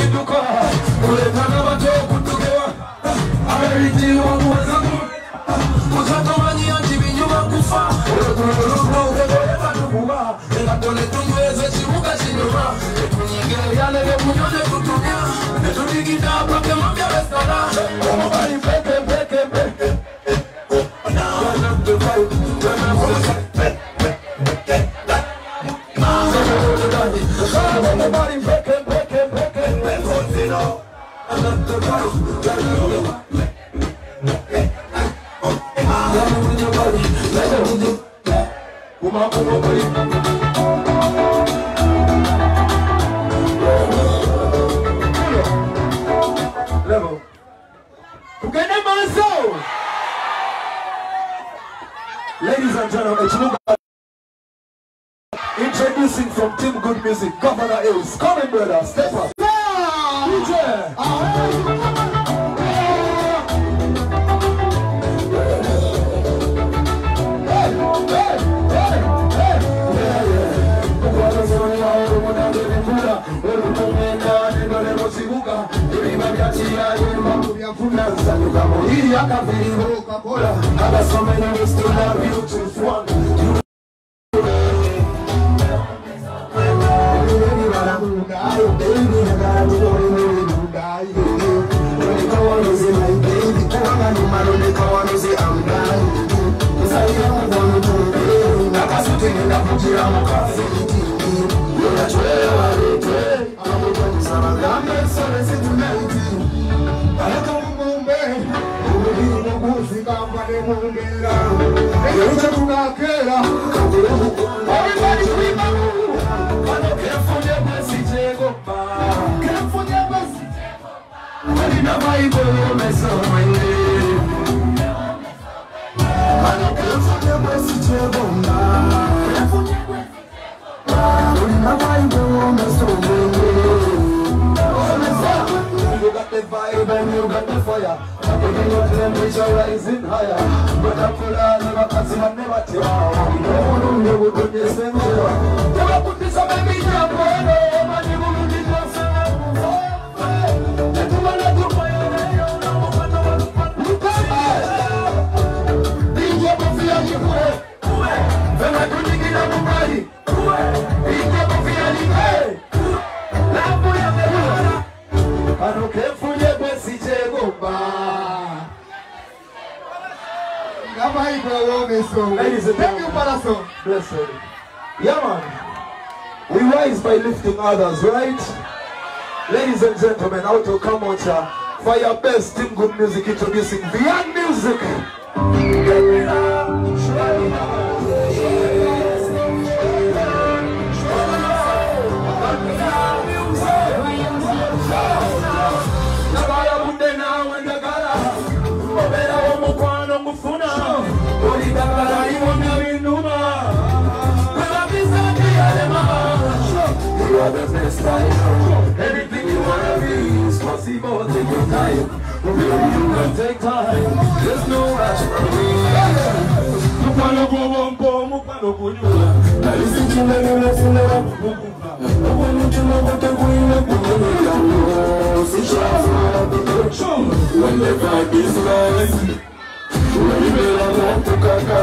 chiduka Uletana bato kutugewa Ameriti wangu wazangu Musato wani yanti binyuma kufa Uletana ukegoya tukuba Elatole tumweze chibuka chinyuma Etunyige yalege munyone kutumia Etunikita pake mambia restara Omobari peke peke peke Turn up the vibe, turn up the vibe Everybody break it, break it, break it, break it, you know. I love the vibe, turn up the vibe. Let it with your body, let it with your body. Level. Together, my soul. Ladies and gentlemen, introducing from Team Good Music, Governor Ace. Come in, brother, step up. DJ. You got the vibe and you got the fire. Your temperature rising higher. But I could never pass him and never tell. No, you would put this in there. Never put this on me, jump on and you will be just and you will not do my look at me. Big up of the way. When I couldn't get out of body. Big up of the way. I don't care for your Bessie Jagoba. Ladies and gentlemen, blessed. Yeah, man. We rise by lifting others, right? Ladies and gentlemen, out to come on, for your best Team Good Music introducing Beyond Music. Anything you wanna be is possible. Take your time. Baby, you can take time. There's no rush for me. When the vibe is right, when you belong to Kaka.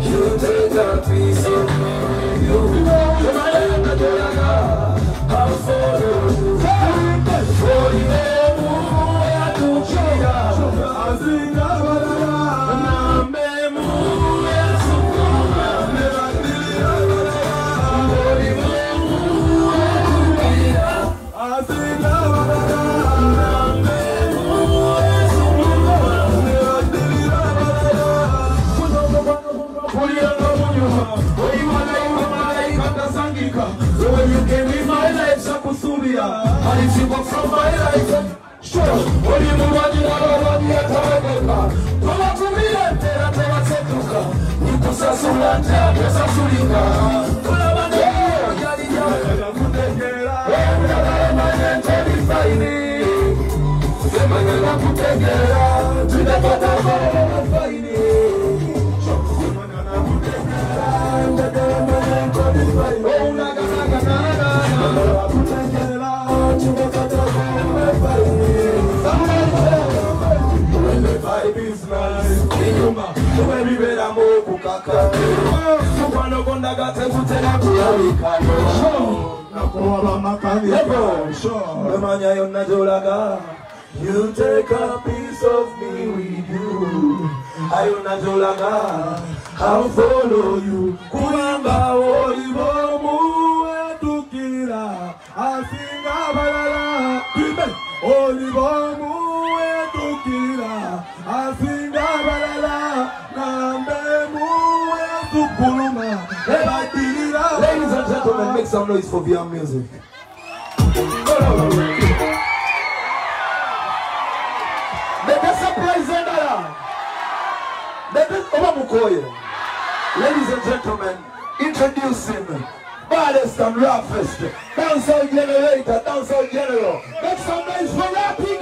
You take a piece of me. How for you? For you. So when you gave me my life, Sakusubia, and if you go from my life, sure, when you move on, you know what you're talking about. Come up to me and tell me what's it to you put us on that time, yes, I'm shooting her. Pull up on the air, Yadi Yadi, I'm going to get out. I'm going to find me. I'm going to get out. To the bottom, I'm going to find me. inyuma Uwe bibera moku kaka Mukwano konda gate kutena kuyabikano Nakuwa bamakani Emanya yonna jolaga You take a piece of me with you Ayonna jolaga I'll follow you Kuyamba olibomu etukira Asinga balala Olibomu etukira Asinga balala Nambemu etukuluma Ladies and gentlemen, make some noise for VR Music. Make a surprise Ladies and gentlemen, introducing baddest and roughest dancehall generator, dancehall general. Make some noise for Rappy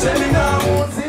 Tell me now,